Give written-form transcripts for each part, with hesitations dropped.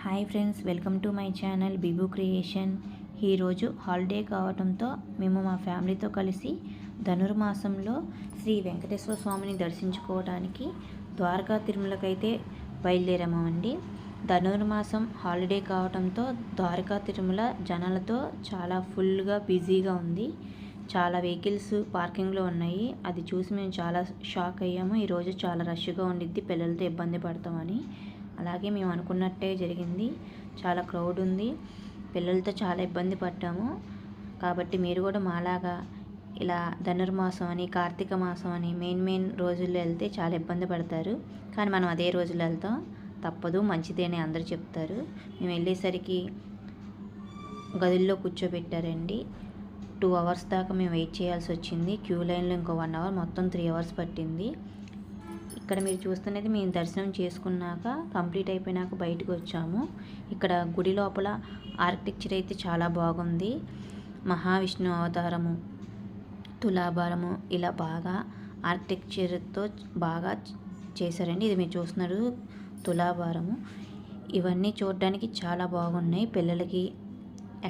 Hi friends, welcome to my channel Bibu creation. ఈరోజు holiday కావడంతో మేము మా ఫ్యామిలీతో కలిసి ధనుర్మాసంలో శ్రీ వెంకటేశ్వర స్వామిని దర్శించుకోవడానికి ద్వారకా తిరుమలకైతే బయలుదేరామండి. ధనుర్మాసం హాలిడే కావడంతో ద్వారకా తిరుమల జనాలతో చాలా ఫుల్గా బిజీగా ఉంది. చాలా వెహికల్స్ పార్కింగ్లో ఉన్నాయి. అది చూసి మేము చాలా షాక్ అయ్యాము. ఈరోజు చాలా రష్గా ఉండిద్ది, పిల్లలతో ఇబ్బంది పడతామని. అలాగే మేము అనుకున్నట్టే జరిగింది. చాలా క్రౌడ్ ఉంది, పిల్లలతో చాలా ఇబ్బంది పడ్డాము. కాబట్టి మీరు కూడా మాలాగా ఇలా ధనుర్మాసం అని, కార్తీక మాసం అని మెయిన్ రోజుల్లో వెళ్తే చాలా ఇబ్బంది పడతారు. కానీ మనం అదే రోజుల్లో వెళ్తాం, తప్పదు, మంచిదే అని అందరూ చెప్తారు. మేము వెళ్ళేసరికి గదుల్లో కూర్చోబెట్టారండి. 2 అవర్స్ దాకా మేము వెయిట్ చేయాల్సి వచ్చింది. క్యూ లైన్లో ఇంకో 1 అవర్, మొత్తం 3 అవర్స్ పట్టింది. ఇక్కడ మీరు చూస్తున్నది మేము దర్శనం చేసుకున్నాక కంప్లీట్ అయిపోయినాక బయటకు వచ్చాము. ఇక్కడ గుడి లోపల ఆర్కిటెక్చర్ అయితే చాలా బాగుంది. మహావిష్ణు అవతారము, తులాభారము ఇలా బాగా ఆర్కిటెక్చర్తో బాగా చేశారండి. ఇది మీరు చూస్తున్నారు తులాభారము. ఇవన్నీ చూడడానికి చాలా బాగున్నాయి. పిల్లలకి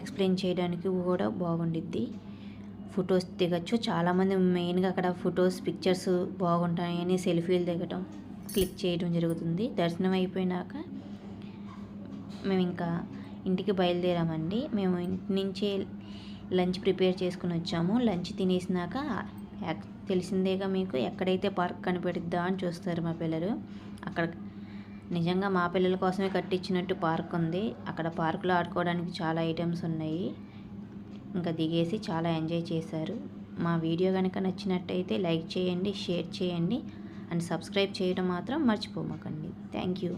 ఎక్స్ప్లెయిన్ చేయడానికి కూడా బాగుండిద్ది. ఫొటోస్ దిగచ్చు. చాలామంది మెయిన్గా అక్కడ ఫొటోస్, పిక్చర్స్ బాగుంటాయని సెల్ఫీలు దిగటం, క్లిక్ చేయడం జరుగుతుంది. దర్శనం అయిపోయినాక మేము ఇంకా ఇంటికి బయలుదేరామండి. మేము ఇంటి నుంచే లంచ్ ప్రిపేర్ చేసుకుని వచ్చాము. లంచ్ తినేసినాక తెలిసిందేగా మీకు, ఎక్కడైతే పార్క్ కనిపెడుద్దా అని చూస్తారు మా పిల్లలు. అక్కడ నిజంగా మా పిల్లల కోసమే కట్టించినట్టు పార్క్ ఉంది. అక్కడ పార్కులో ఆడుకోవడానికి చాలా ఐటమ్స్ ఉన్నాయి. ఇంకా దిగేసి చాలా ఎంజాయ్ చేశారు. మా వీడియో కనుక నచ్చినట్టయితే లైక్ చేయండి, షేర్ చేయండి అండ్ సబ్స్క్రైబ్ చేయడం మాత్రం మర్చిపోమాకండి. Thank you.